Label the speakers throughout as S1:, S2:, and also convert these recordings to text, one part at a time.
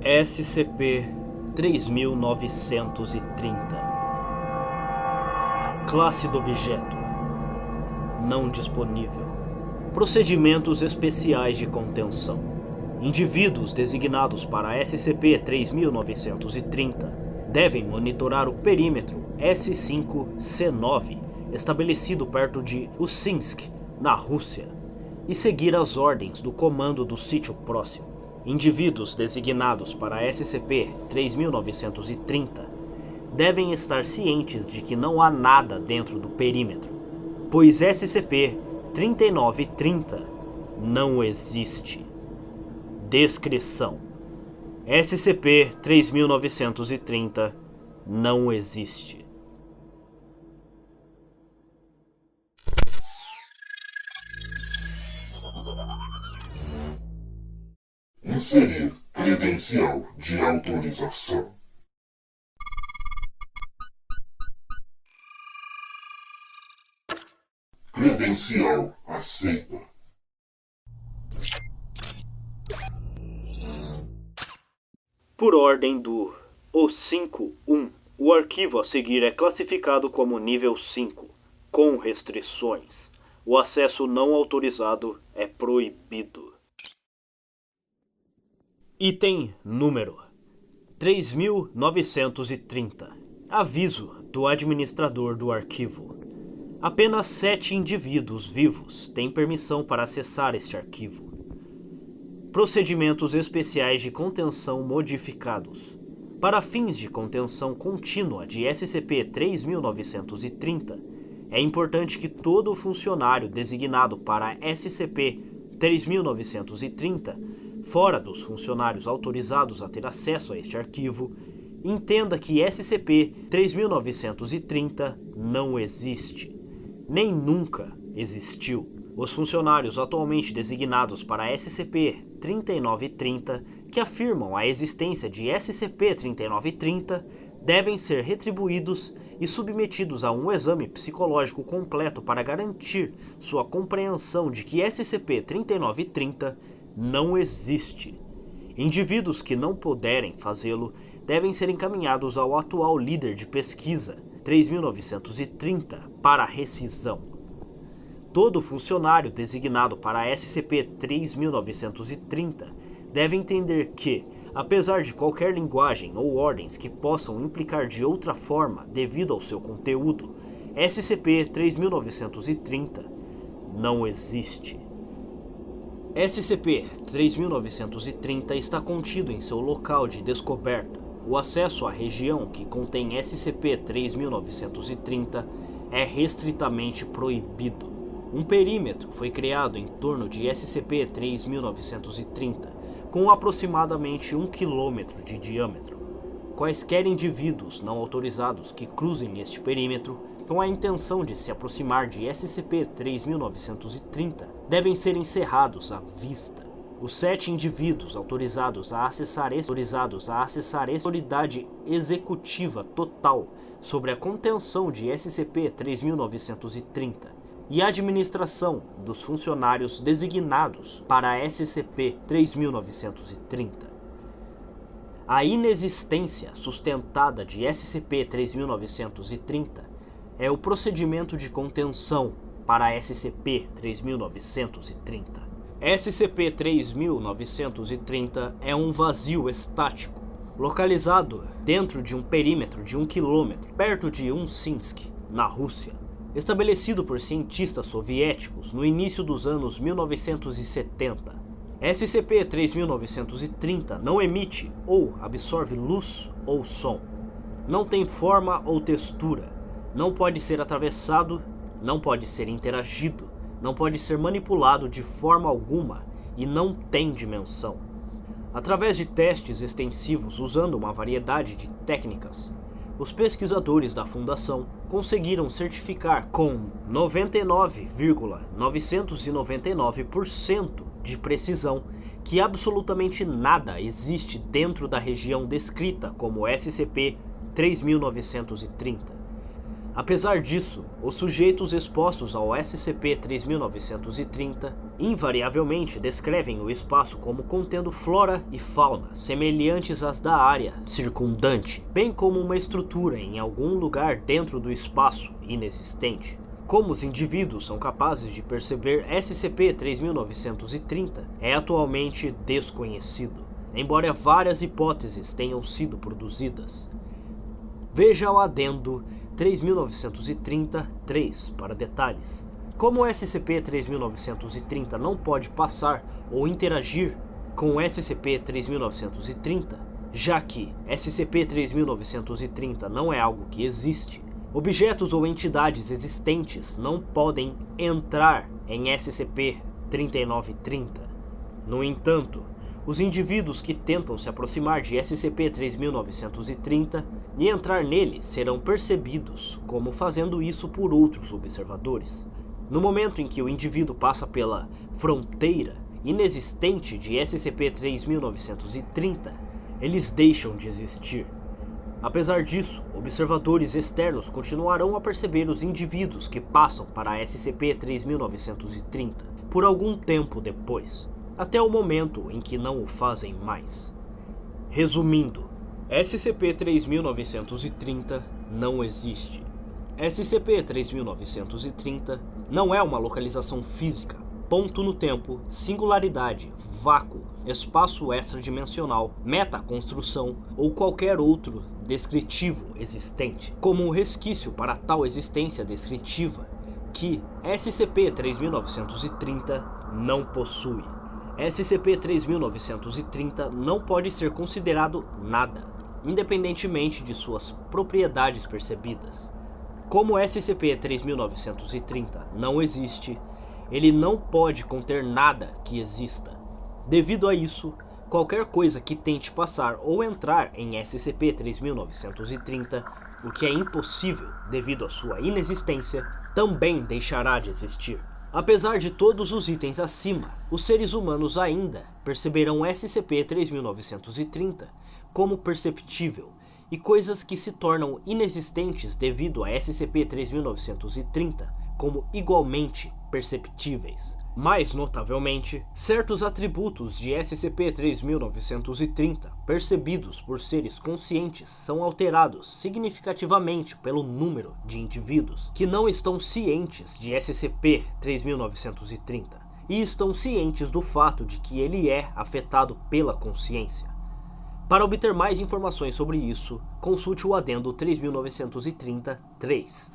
S1: SCP-3930. Classe do objeto: não disponível. Procedimentos especiais de contenção. Indivíduos designados para SCP-3930 devem monitorar o perímetro S5-C9 estabelecido perto de Usinsk, na Rússia, e seguir as ordens do comando do sítio próximo. Indivíduos designados para SCP-3930 devem estar cientes de que não há nada dentro do perímetro, pois SCP-3930 não existe. Descrição: SCP-3930 não existe.
S2: Inserir credencial de autorização. Credencial aceita.
S1: Por ordem do O51, o arquivo a seguir é classificado como nível 5, com restrições. O acesso não autorizado é proibido. Item número 3930. Aviso do administrador do arquivo. Apenas 7 indivíduos vivos têm permissão para acessar este arquivo. Procedimentos especiais de contenção modificados. Para fins de contenção contínua de SCP-3930, é importante que todo funcionário designado para SCP-3930, fora dos funcionários autorizados a ter acesso a este arquivo, entenda que SCP-3930 não existe, nem nunca existiu. Os funcionários atualmente designados para SCP-3930 que afirmam a existência de SCP-3930 devem ser retribuídos e submetidos a um exame psicológico completo para garantir sua compreensão de que SCP-3930 não existe. Indivíduos que não puderem fazê-lo devem ser encaminhados ao atual líder de pesquisa, 3930, para rescisão. Todo funcionário designado para SCP-3930 deve entender que, apesar de qualquer linguagem ou ordens que possam implicar de outra forma devido ao seu conteúdo, SCP-3930 não existe. SCP-3930 está contido em seu local de descoberta. O acesso à região que contém SCP-3930 é restritamente proibido. Um perímetro foi criado em torno de SCP-3930, com aproximadamente 1 km de diâmetro. Quaisquer indivíduos não autorizados que cruzem este perímetro com a intenção de se aproximar de SCP-3930 devem ser encerrados à vista. Os 7 indivíduos autorizados a acessar autoridade executiva total sobre a contenção de SCP-3930 e a administração dos funcionários designados para SCP-3930. A inexistência sustentada de SCP-3930 é o procedimento de contenção para SCP-3930. SCP-3930 é um vazio estático, localizado dentro de um perímetro de 1 km, perto de Usinsk, na Rússia, estabelecido por cientistas soviéticos no início dos anos 1970. SCP-3930 não emite ou absorve luz ou som, não tem forma ou textura, não pode ser atravessado, não pode ser interagido, não pode ser manipulado de forma alguma e não tem dimensão. Através de testes extensivos usando uma variedade de técnicas, os pesquisadores da Fundação conseguiram certificar com 99,999% de precisão que absolutamente nada existe dentro da região descrita como SCP-3930. Apesar disso, os sujeitos expostos ao SCP-3930 invariavelmente descrevem o espaço como contendo flora e fauna semelhantes às da área circundante, bem como uma estrutura em algum lugar dentro do espaço inexistente. Como os indivíduos são capazes de perceber SCP-3930 é atualmente desconhecido, embora várias hipóteses tenham sido produzidas. Veja o adendo 3930-3 para detalhes. Como o SCP-3930 não pode passar ou interagir com o SCP-3930, já que SCP-3930 não é algo que existe, objetos ou entidades existentes não podem entrar em SCP-3930. No entanto, os indivíduos que tentam se aproximar de SCP-3930 e entrar nele serão percebidos como fazendo isso por outros observadores. No momento em que o indivíduo passa pela fronteira inexistente de SCP-3930, eles deixam de existir. Apesar disso, observadores externos continuarão a perceber os indivíduos que passam para SCP-3930 por algum tempo depois, até o momento em que não o fazem mais. Resumindo, SCP-3930 não existe. SCP-3930 não é uma localização física, ponto no tempo, singularidade, vácuo, espaço extradimensional, metaconstrução ou qualquer outro descritivo existente, como um resquício para tal existência descritiva que SCP-3930 não possui. SCP-3930 não pode ser considerado nada, independentemente de suas propriedades percebidas. Como SCP-3930 não existe, ele não pode conter nada que exista. Devido a isso, qualquer coisa que tente passar ou entrar em SCP-3930, o que é impossível devido à sua inexistência, também deixará de existir. Apesar de todos os itens acima, os seres humanos ainda perceberão SCP-3930 como perceptível, e coisas que se tornam inexistentes devido a SCP-3930 como igualmente perceptíveis. Mais notavelmente, certos atributos de SCP-3930 percebidos por seres conscientes são alterados significativamente pelo número de indivíduos que não estão cientes de SCP-3930 e estão cientes do fato de que ele é afetado pela consciência. Para obter mais informações sobre isso, consulte o adendo 3930-3.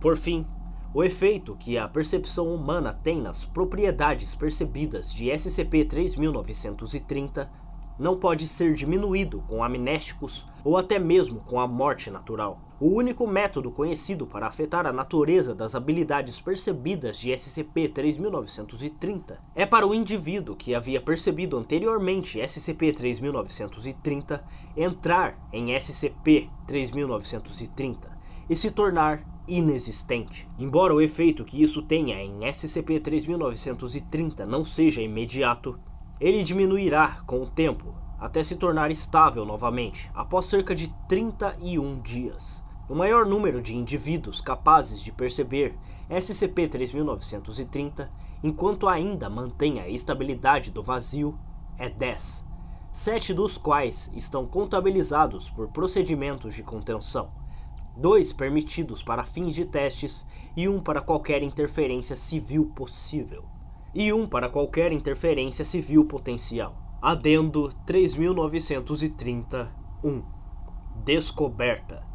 S1: Por fim, o efeito que a percepção humana tem nas propriedades percebidas de SCP-3930 não pode ser diminuído com amnésticos ou até mesmo com a morte natural. O único método conhecido para afetar a natureza das habilidades percebidas de SCP-3930 é para o indivíduo que havia percebido anteriormente SCP-3930 entrar em SCP-3930 e se tornar inexistente. Embora o efeito que isso tenha em SCP-3930 não seja imediato, ele diminuirá com o tempo até se tornar estável novamente após cerca de 31 dias. O maior número de indivíduos capazes de perceber SCP-3930 enquanto ainda mantém a estabilidade do vazio é 10, 7 dos quais estão contabilizados por procedimentos de contenção, 2 permitidos para fins de testes e 1 para qualquer interferência civil possível, e 1 para qualquer interferência civil potencial. Adendo 3930-1. Descoberta.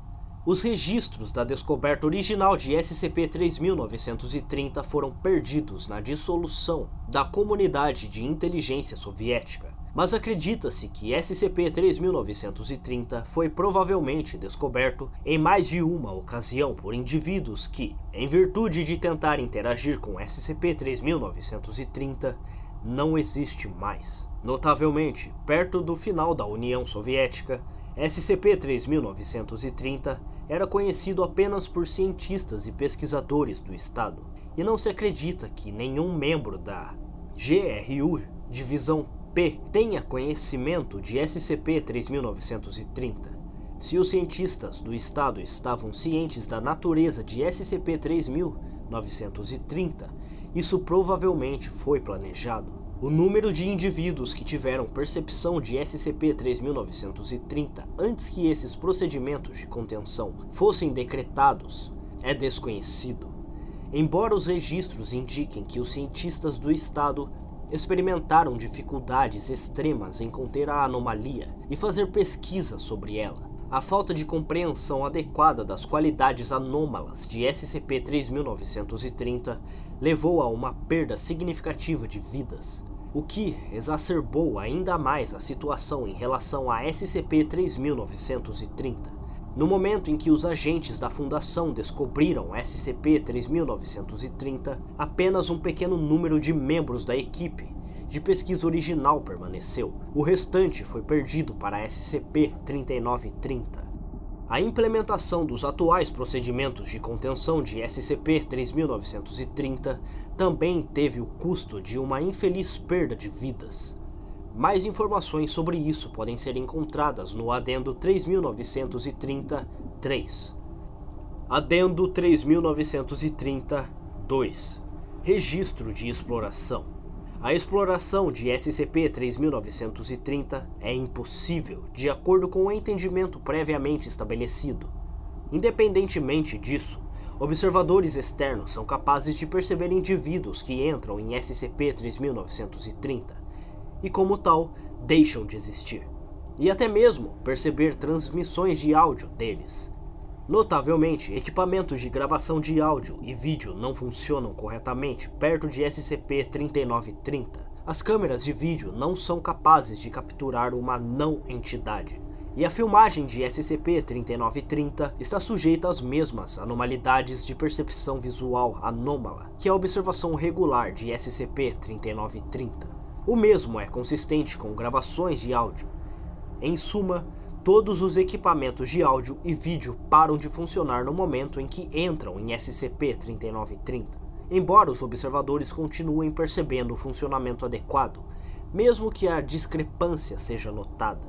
S1: Os registros da descoberta original de SCP-3930 foram perdidos na dissolução da comunidade de inteligência soviética, mas acredita-se que SCP-3930 foi provavelmente descoberto em mais de uma ocasião por indivíduos que, em virtude de tentar interagir com SCP-3930, não existe mais. Notavelmente, perto do final da União Soviética, SCP-3930 era conhecido apenas por cientistas e pesquisadores do Estado, e não se acredita que nenhum membro da GRU, Divisão P, tenha conhecimento de SCP-3930. Se os cientistas do estado estavam cientes da natureza de SCP-3930, isso provavelmente foi planejado. O número de indivíduos que tiveram percepção de SCP-3930 antes que esses procedimentos de contenção fossem decretados é desconhecido. Embora os registros indiquem que os cientistas do estado experimentaram dificuldades extremas em conter a anomalia e fazer pesquisa sobre ela, a falta de compreensão adequada das qualidades anômalas de SCP-3930 levou a uma perda significativa de vidas, o que exacerbou ainda mais a situação em relação a SCP-3930. No momento em que os agentes da Fundação descobriram SCP-3930, apenas um pequeno número de membros da equipe de pesquisa original permaneceu. O restante foi perdido para SCP-3930. A implementação dos atuais procedimentos de contenção de SCP-3930 também teve o custo de uma infeliz perda de vidas. Mais informações sobre isso podem ser encontradas no Adendo 3930-3. Adendo 3930-2. Registro de exploração. A exploração de SCP-3930 é impossível, de acordo com o entendimento previamente estabelecido. Independentemente disso, observadores externos são capazes de perceber indivíduos que entram em SCP-3930 e, como tal, deixam de existir, e até mesmo perceber transmissões de áudio deles. Notavelmente, equipamentos de gravação de áudio e vídeo não funcionam corretamente perto de SCP-3930. As câmeras de vídeo não são capazes de capturar uma não-entidade, e a filmagem de SCP-3930 está sujeita às mesmas anormalidades de percepção visual anômala que a observação regular de SCP-3930. O mesmo é consistente com gravações de áudio. Em suma, todos os equipamentos de áudio e vídeo param de funcionar no momento em que entram em SCP-3930, embora os observadores continuem percebendo o funcionamento adequado, mesmo que a discrepância seja notada.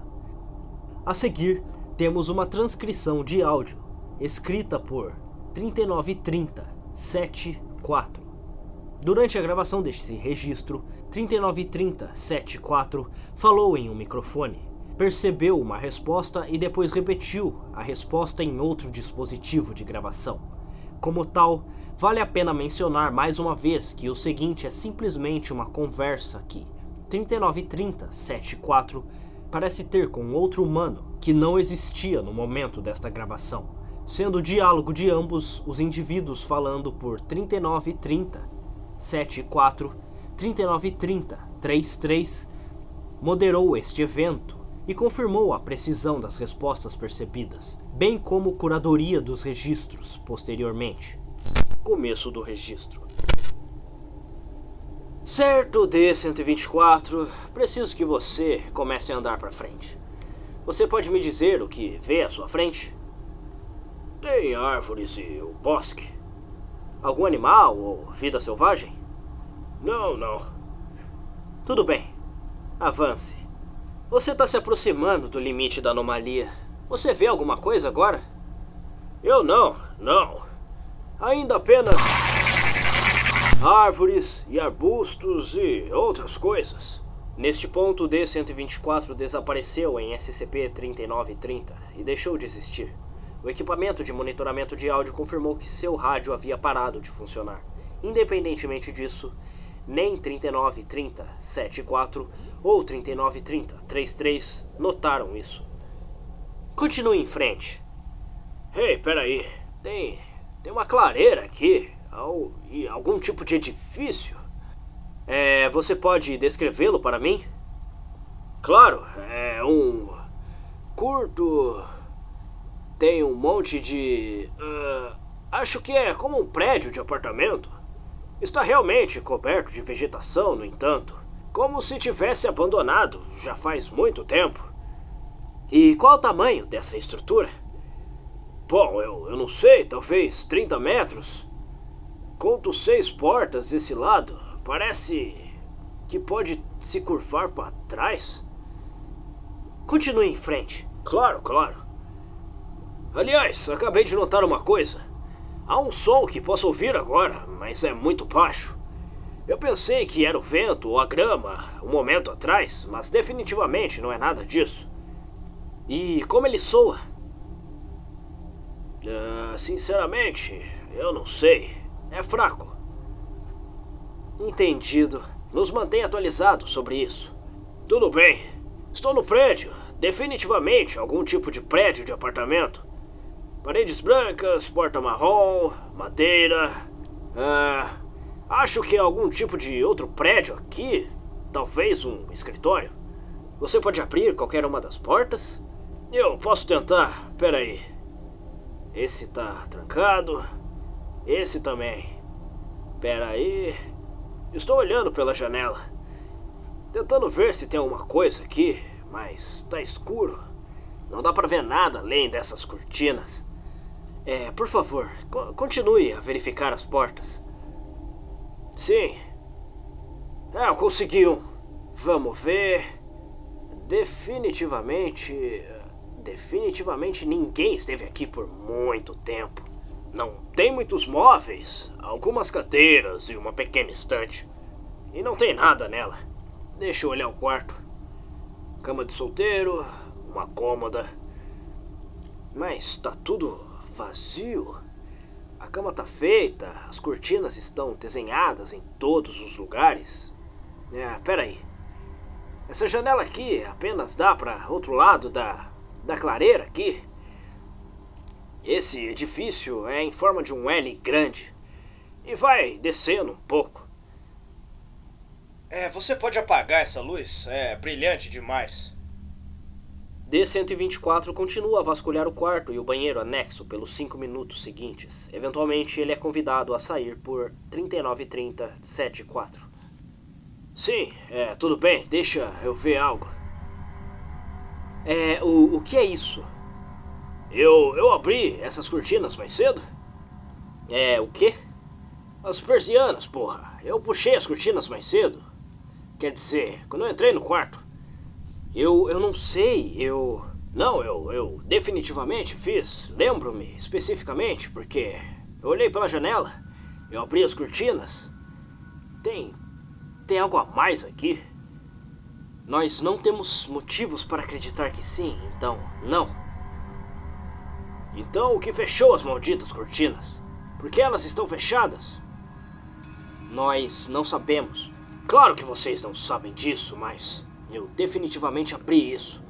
S1: A seguir, temos uma transcrição de áudio, escrita por 3930-74. Durante a gravação deste registro, 3930-74 falou em um microfone, percebeu uma resposta e depois repetiu a resposta em outro dispositivo de gravação. Como tal, vale a pena mencionar mais uma vez que o seguinte é simplesmente uma conversa que 3930-74 parece ter com outro humano que não existia no momento desta gravação, sendo o diálogo de ambos os indivíduos falando por 3930-74, 3930-33 moderou este evento e confirmou a precisão das respostas percebidas, bem como curadoria dos registros posteriormente. Começo do registro. Certo, D-124, preciso que você comece a andar para frente. Você pode me dizer o que vê à sua frente? Tem árvores e o bosque. Algum animal ou vida selvagem? Não. Tudo bem. Avance. Você está se aproximando do limite da anomalia. Você vê alguma coisa agora? Eu não. Ainda apenas árvores e arbustos e outras coisas. Neste ponto, o D-124 desapareceu em SCP-3930 e deixou de existir. O equipamento de monitoramento de áudio confirmou que seu rádio havia parado de funcionar. Independentemente disso, nem 3930-74 ou 3930-33 notaram isso. Continue em frente. Ei, peraí. Tem uma clareira aqui. E algum tipo de edifício? Você pode descrevê-lo para mim? Claro, é um curto... Tem um monte de... acho que é como um prédio de apartamento. Está realmente coberto de vegetação, no entanto, como se tivesse abandonado já faz muito tempo. E qual o tamanho dessa estrutura? Bom, eu não sei, talvez 30 metros. Conto 6 portas desse lado. Parece que pode se curvar para trás. Continue em frente. Claro. Aliás, acabei de notar uma coisa. Há um som que posso ouvir agora, mas é muito baixo. Eu pensei que era o vento ou a grama um momento atrás, mas definitivamente não é nada disso. E como ele soa? Sinceramente, eu não sei. É fraco. Entendido. Nos mantém atualizados sobre isso. Tudo bem. Estou no prédio. Definitivamente algum tipo de prédio de apartamento. Paredes brancas, porta marrom, madeira. Acho que é algum tipo de outro prédio aqui. Talvez um escritório. Você pode abrir qualquer uma das portas? Eu posso tentar. Pera aí. Esse tá trancado. Esse também. Pera aí. Estou olhando pela janela. Tentando ver se tem alguma coisa aqui, mas tá escuro. Não dá pra ver nada além dessas cortinas. Por favor, continue a verificar as portas. Sim. Eu consegui um. Vamos ver. Definitivamente ninguém esteve aqui por muito tempo. Não tem muitos móveis, algumas cadeiras e uma pequena estante. E não tem nada nela. Deixa eu olhar o quarto. Cama de solteiro, uma cômoda. Mas tá tudo vazio. A cama tá feita, as cortinas estão desenhadas em todos os lugares. Pera aí. Essa janela aqui apenas dá para outro lado da clareira aqui. Esse edifício é em forma de um L grande e vai descendo um pouco. Você pode apagar essa luz? É brilhante demais. D-124 continua a vasculhar o quarto e o banheiro anexo pelos 5 minutos seguintes. Eventualmente ele é convidado a sair por 3930-74. Sim, tudo bem, deixa eu ver algo. O que é isso? Eu abri essas cortinas mais cedo? O quê? As persianas, porra. Eu puxei as cortinas mais cedo. Quer dizer, quando eu entrei no quarto. Eu não sei, Não, eu definitivamente fiz. Lembro-me especificamente, porque eu olhei pela janela, eu abri as cortinas. Tem algo a mais aqui? Nós não temos motivos para acreditar que sim, então, não. Então o que fechou as malditas cortinas? Por que elas estão fechadas? Nós não sabemos. Claro que vocês não sabem disso, mas eu definitivamente abri isso.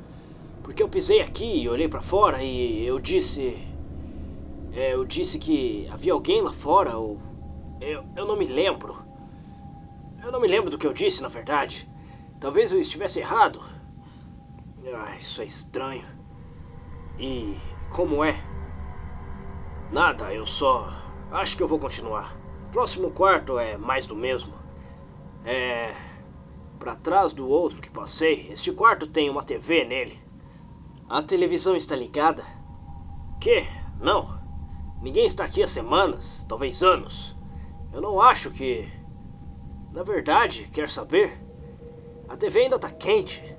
S1: Porque eu pisei aqui e olhei pra fora e eu disse... Eu disse que havia alguém lá fora ou... Eu não me lembro. Eu não me lembro do que eu disse, na verdade. Talvez eu estivesse errado. Isso é estranho. E como é? Nada, eu só... Acho que eu vou continuar. Próximo quarto é mais do mesmo. Pra trás do outro que passei, este quarto tem uma TV nele. A televisão está ligada? Que? Não. Ninguém está aqui há semanas, talvez anos. Eu não acho que... Na verdade, quer saber? A TV ainda tá quente.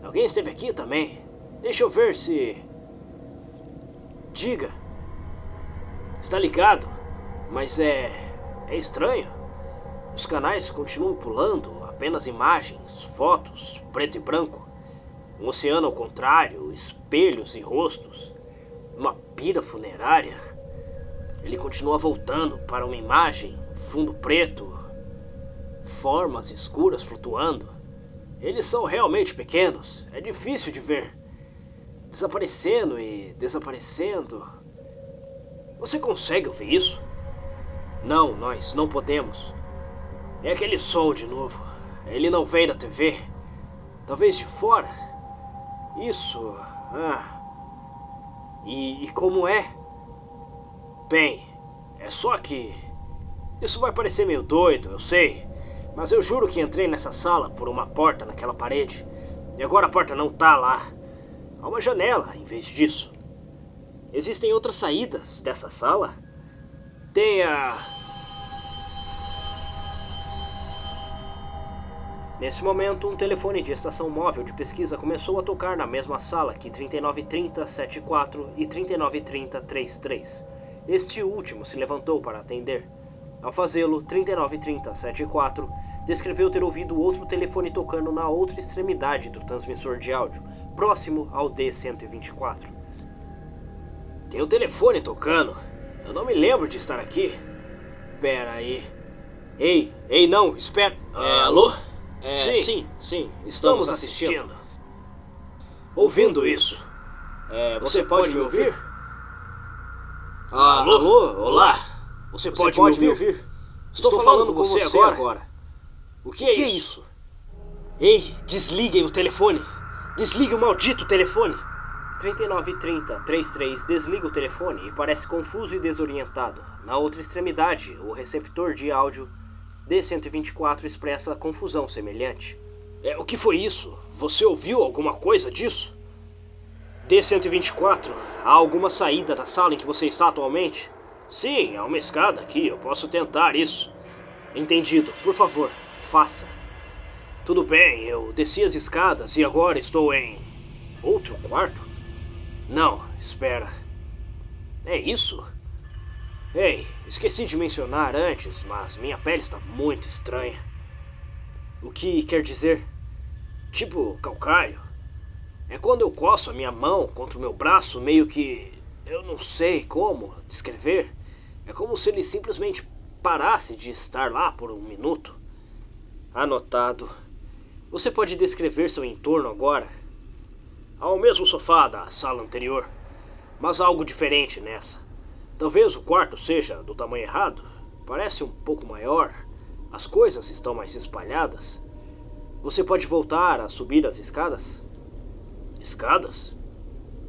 S1: Alguém esteve aqui também. Deixa eu ver se... Diga. Está ligado, mas é estranho. Os canais continuam pulando, apenas imagens, fotos, preto e branco. Um oceano ao contrário, espelhos e rostos. Uma pira funerária. Ele continua voltando para uma imagem, fundo preto, formas escuras flutuando. Eles são realmente pequenos, é difícil de ver. Desaparecendo e desaparecendo. Você consegue ouvir isso? Não, nós não podemos. É aquele som de novo. Ele não vem da TV. Talvez de fora. Isso. E como é? Bem, é só que... Isso vai parecer meio doido, eu sei. Mas eu juro que entrei nessa sala por uma porta naquela parede. E agora a porta não tá lá. Há uma janela em vez disso. Existem outras saídas dessa sala? Tem a... Nesse momento, um telefone de estação móvel de pesquisa começou a tocar na mesma sala que 3930-74 e 3930-33. Este último se levantou para atender. Ao fazê-lo, 3930-74 descreveu ter ouvido outro telefone tocando na outra extremidade do transmissor de áudio, próximo ao D-124. Tem um telefone tocando. Eu não me lembro de estar aqui. Pera aí. Ei, não, espera. Alô? Sim, estamos assistindo. Ouvindo isso. Você pode me ouvir? Alô? Olá? Você pode me ouvir? Estou falando com você agora. O que é isso? Ei, desliguem o telefone. Desligue o maldito telefone. 3930-33 desliga o telefone e parece confuso e desorientado. Na outra extremidade, o receptor de áudio D-124 expressa confusão semelhante. O que foi isso? Você ouviu alguma coisa disso? D-124, há alguma saída da sala em que você está atualmente? Sim, há uma escada aqui, eu posso tentar isso. Entendido, por favor, faça. Tudo bem, eu desci as escadas e agora estou em... outro quarto? Não, espera. É isso? Ei, esqueci de mencionar antes, mas minha pele está muito estranha. O que quer dizer? Tipo calcário. É quando eu coço a minha mão contra o meu braço, meio que... eu não sei como descrever. É como se ele simplesmente parasse de estar lá por um minuto. Anotado. Você pode descrever seu entorno agora? Há o mesmo sofá da sala anterior, mas há algo diferente nessa. Talvez o quarto seja do tamanho errado. Parece um pouco maior. As coisas estão mais espalhadas. Você pode voltar a subir as escadas? Escadas?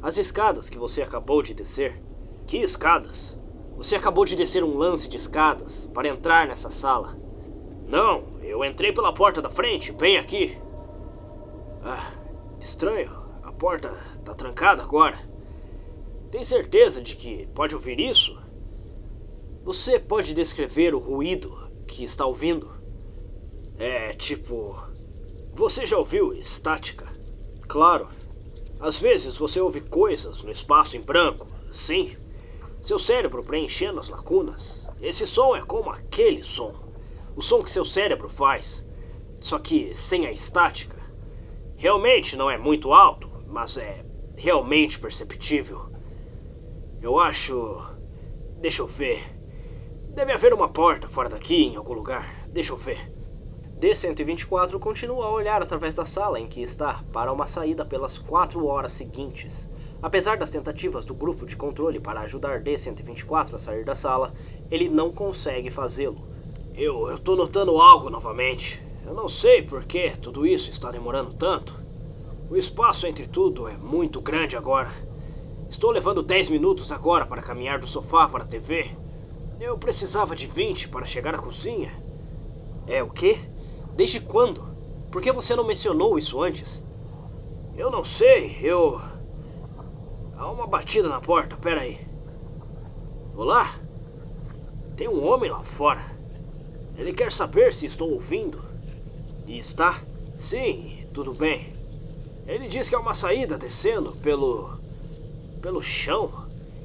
S1: As escadas que você acabou de descer. Que escadas? Você acabou de descer um lance de escadas para entrar nessa sala. Não, eu entrei pela porta da frente, bem aqui. Estranho. A porta tá trancada agora. Tem certeza de que pode ouvir isso? Você pode descrever o ruído que está ouvindo? Tipo... Você já ouviu estática? Claro. Às vezes você ouve coisas no espaço em branco, sim. Seu cérebro preenchendo as lacunas. Esse som é como aquele som. O som que seu cérebro faz. Só que sem a estática. Realmente não é muito alto, mas é realmente perceptível. Eu acho... Deixa eu ver. Deve haver uma porta fora daqui em algum lugar. Deixa eu ver. D-124 continua a olhar através da sala em que está para uma saída pelas 4 horas seguintes. Apesar das tentativas do grupo de controle para ajudar D-124 a sair da sala, ele não consegue fazê-lo. Eu tô notando algo novamente. Eu não sei por que tudo isso está demorando tanto. O espaço entre tudo é muito grande agora. Estou levando 10 minutos agora para caminhar do sofá para a TV. Eu precisava de 20 para chegar à cozinha. O quê? Desde quando? Por que você não mencionou isso antes? Eu não sei, Há uma batida na porta, pera aí. Olá? Tem um homem lá fora. Ele quer saber se estou ouvindo. E está? Sim, tudo bem. Ele diz que há uma saída descendo pelo chão.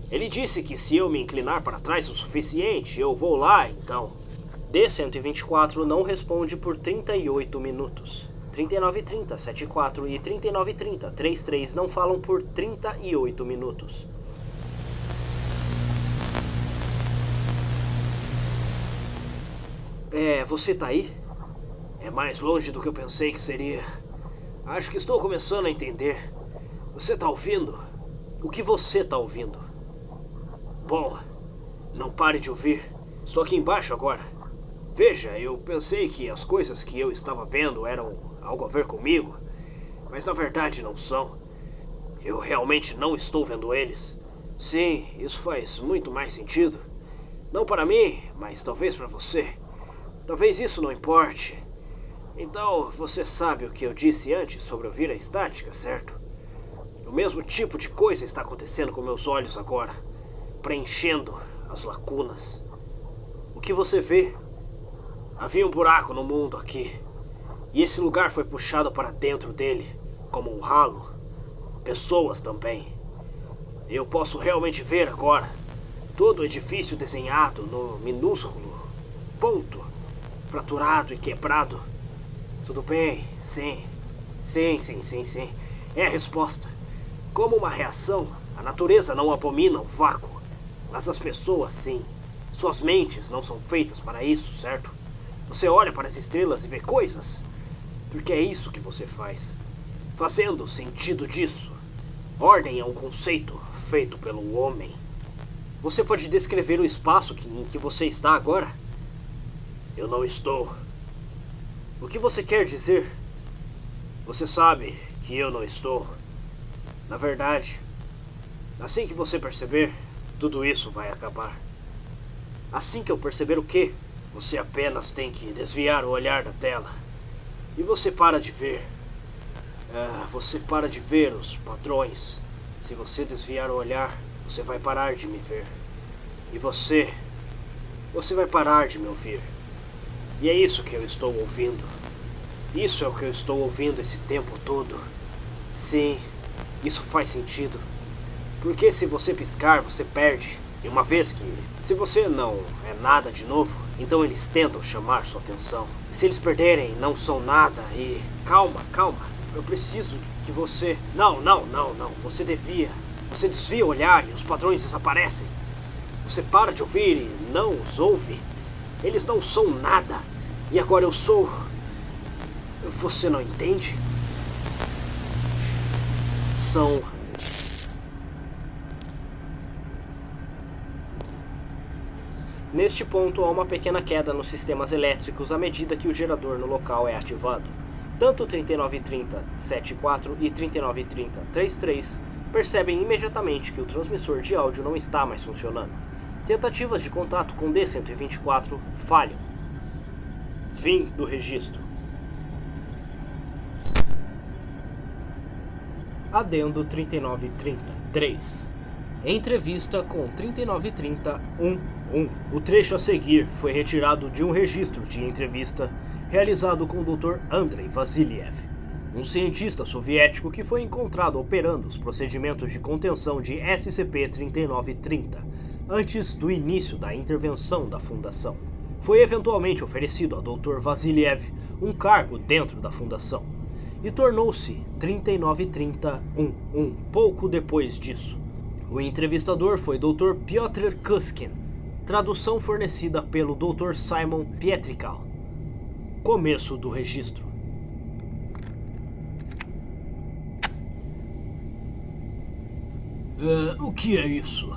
S1: Ele disse que se eu me inclinar para trás o suficiente, eu vou lá, então. D-124 não responde por 38 minutos. 3930-74 e 3930-33 não falam por 38 minutos. Você tá aí? É mais longe do que eu pensei que seria. Acho que estou começando a entender. Você tá ouvindo? O que você tá ouvindo? Bom, não pare de ouvir. Estou aqui embaixo agora. Veja, eu pensei que as coisas que eu estava vendo eram algo a ver comigo, mas na verdade não são. Eu realmente não estou vendo eles. Sim, isso faz muito mais sentido. Não para mim, mas talvez para você. Talvez isso não importe. Então, você sabe o que eu disse antes sobre ouvir a estática, certo? O mesmo tipo de coisa está acontecendo com meus olhos agora, preenchendo as lacunas. O que você vê? Havia um buraco no mundo aqui. E esse lugar foi puxado para dentro dele, como um ralo. Pessoas também. Eu posso realmente ver agora todo o edifício desenhado no minúsculo ponto, fraturado e quebrado. Tudo bem, sim. Sim. É a resposta. Como uma reação, a natureza não abomina o vácuo. Mas as pessoas, sim. Suas mentes não são feitas para isso, certo? Você olha para as estrelas e vê coisas. Porque é isso que você faz. Fazendo sentido disso. Ordem é um conceito feito pelo homem. Você pode descrever o espaço em que você está agora? Eu não estou. O que você quer dizer? Você sabe que eu não estou. Na verdade, assim que você perceber, tudo isso vai acabar. Assim que eu perceber o quê? Você apenas tem que desviar o olhar da tela. E você para de ver. Você para de ver os padrões. Se você desviar o olhar, você vai parar de me ver. E você vai parar de me ouvir. E é isso que eu estou ouvindo. Isso é o que eu estou ouvindo esse tempo todo. Sim, isso faz sentido. Porque se você piscar, você perde. E uma vez que, se você não é nada de novo, então eles tentam chamar sua atenção. E se eles perderem, não são nada e... Calma. Eu preciso que você... Não. Você desvia o olhar e os padrões desaparecem. Você para de ouvir e não os ouve. Eles não são nada. E agora eu sou... Você não entende? São... Neste ponto, há uma pequena queda nos sistemas elétricos à medida que o gerador no local é ativado. Tanto o 3930-74 e 3930-33 percebem imediatamente que o transmissor de áudio não está mais funcionando. Tentativas de contato com D-124 falham. Fim do registro. Adendo 3930-3. Entrevista com 3930-11. O trecho a seguir foi retirado de um registro de entrevista realizado com o Dr. Andrei Vassiliev, um cientista soviético que foi encontrado operando os procedimentos de contenção de SCP-3930 antes do início da intervenção da Fundação. Foi eventualmente oferecido a Dr. Vassiliev um cargo dentro da Fundação e tornou-se 3930-11 pouco depois disso. O entrevistador foi Dr. Piotr Kuskin, tradução fornecida pelo Dr. Simon Pietrikal. Começo do registro. O que é isso?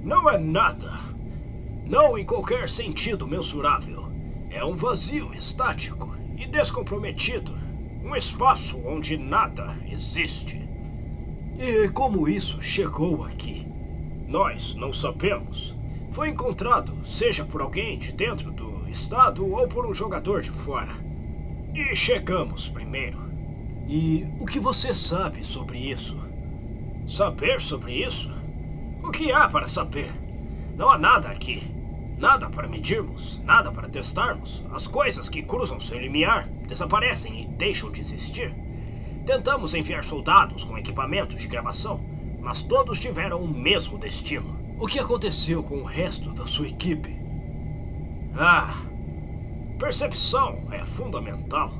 S1: Não é nada. Não em qualquer sentido mensurável. É um vazio estático e descomprometido. Um espaço onde nada existe. E como isso chegou aqui? Nós não sabemos. Foi encontrado, seja por alguém de dentro do estado ou por um jogador de fora. E chegamos primeiro. E o que você sabe sobre isso? Saber sobre isso? O que há para saber? Não há nada aqui. Nada para medirmos, nada para testarmos. As coisas que cruzam seu limiar desaparecem e deixam de existir. Tentamos enviar soldados com equipamentos de gravação, mas todos tiveram o mesmo destino. O que aconteceu com o resto da sua equipe? Percepção é fundamental.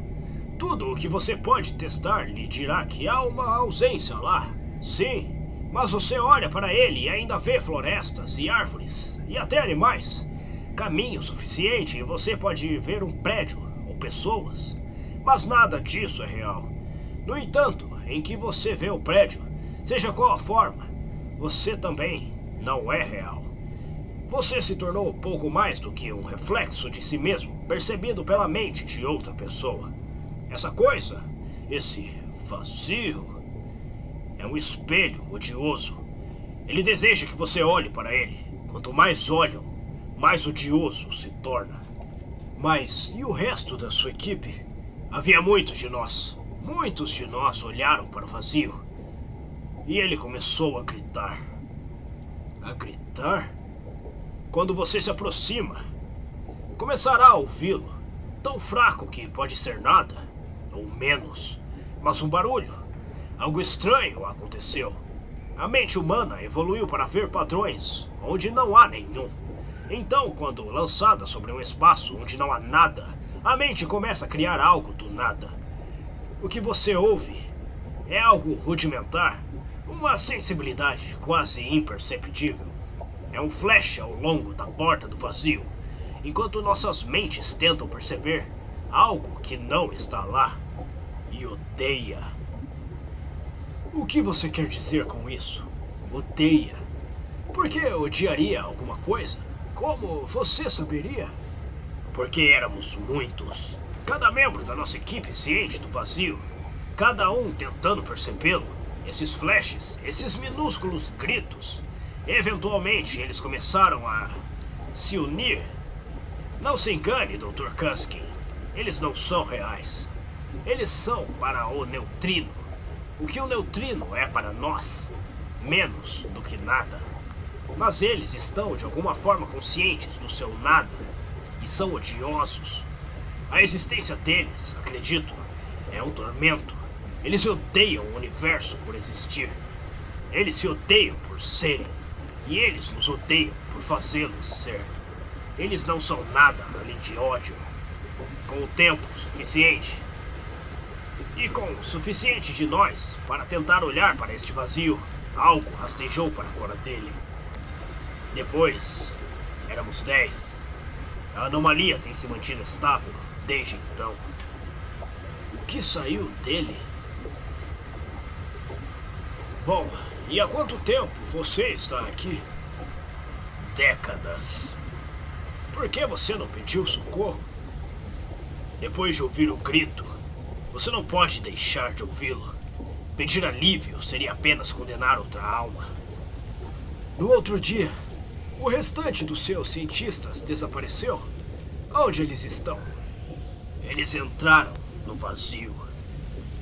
S1: Tudo o que você pode testar lhe dirá que há uma ausência lá. Sim, mas você olha para ele e ainda vê florestas e árvores e até animais. Caminho suficiente e você pode ver um prédio ou pessoas. Mas nada disso é real. No entanto, em que você vê o prédio, seja qual a forma, você também não é real. Você se tornou pouco mais do que um reflexo de si mesmo, percebido pela mente de outra pessoa. Essa coisa, esse vazio, é um espelho odioso. Ele deseja que você olhe para ele. Quanto mais olham, mais odioso se torna. Mas e o resto da sua equipe? Havia muitos de nós. Muitos de nós olharam para o vazio. E ele começou a gritar. A gritar? Quando você se aproxima, começará a ouvi-lo. Tão fraco que pode ser nada.
S3: ou menos. Mas um barulho. Algo estranho aconteceu. A mente humana evoluiu para ver padrões onde não há nenhum. Então, quando lançada sobre um espaço onde não há nada, a mente começa a criar algo do nada. O que você ouve é algo rudimentar, uma sensibilidade quase imperceptível. É um flash ao longo da porta do vazio, enquanto nossas mentes tentam perceber algo que não está lá e odeia. O que você quer dizer com isso? Odeia. Por que odiaria alguma coisa? Como você saberia? Porque éramos muitos. Cada membro da nossa equipe ciente do vazio. Cada um tentando percebê-lo. Esses flashes, esses minúsculos gritos. Eventualmente eles começaram a se unir. Não se engane, Dr. Kuskin. Eles não são reais. Eles são para o neutrino. O que o neutrino é para nós? Menos do que nada. Mas eles estão de alguma forma conscientes do seu nada e são odiosos. A existência deles, acredito, é um tormento. Eles odeiam o universo por existir. Eles se odeiam por serem. E eles nos odeiam por fazê-los ser. Eles não são nada além de ódio. Com o tempo suficiente e com o suficiente de nós para tentar olhar para este vazio, algo rastejou para fora dele. Depois, éramos 10. A anomalia tem se mantido estável desde então. O que saiu dele? Bom, e há quanto tempo você está aqui? Décadas. Por que você não pediu socorro? Depois de ouvir o grito, você não pode deixar de ouvi-lo. Pedir alívio seria apenas condenar outra alma. No outro dia, o restante dos seus cientistas desapareceu. Onde eles estão? Eles entraram no vazio.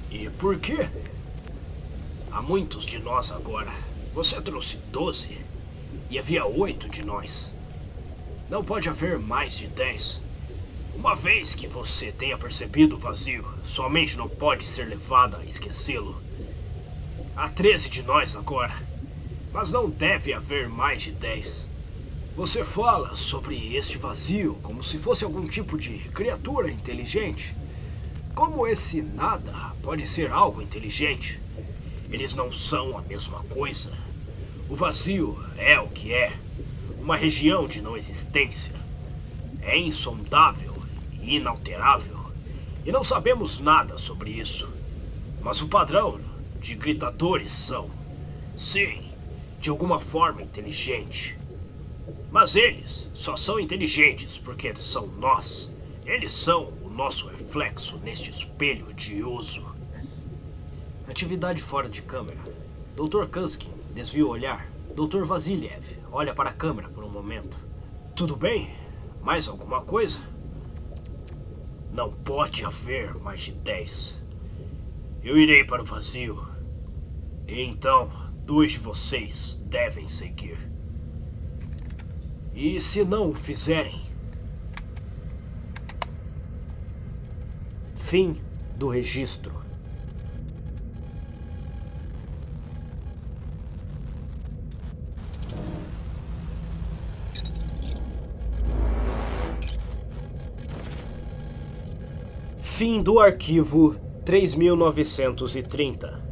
S3: E por quê? Há muitos de nós agora. Você trouxe 12 e havia 8 de nós. Não pode haver mais de 10. Uma vez que você tenha percebido o vazio, sua mente não pode ser levada a esquecê-lo. Há 13 de nós agora, mas não deve haver mais de 10. Você fala sobre este vazio como se fosse algum tipo de criatura inteligente. Como esse nada pode ser algo inteligente? Eles não são a mesma coisa. O vazio é o que é, uma região de não existência. É insondável e inalterável, e não sabemos nada sobre isso. Mas o padrão de gritadores são, sim, de alguma forma inteligente. Mas eles só são inteligentes porque são nós. Eles são o nosso reflexo neste espelho odioso. Atividade fora de câmera. Dr. Kuskin desvia o olhar. Dr. Vasiliev olha para a câmera por um momento. Tudo bem? Mais alguma coisa? Não pode haver mais de 10. Eu irei para o vazio. E então, 2 de vocês devem seguir. E se não o fizerem?
S1: Fim do registro. Fim do arquivo 3930.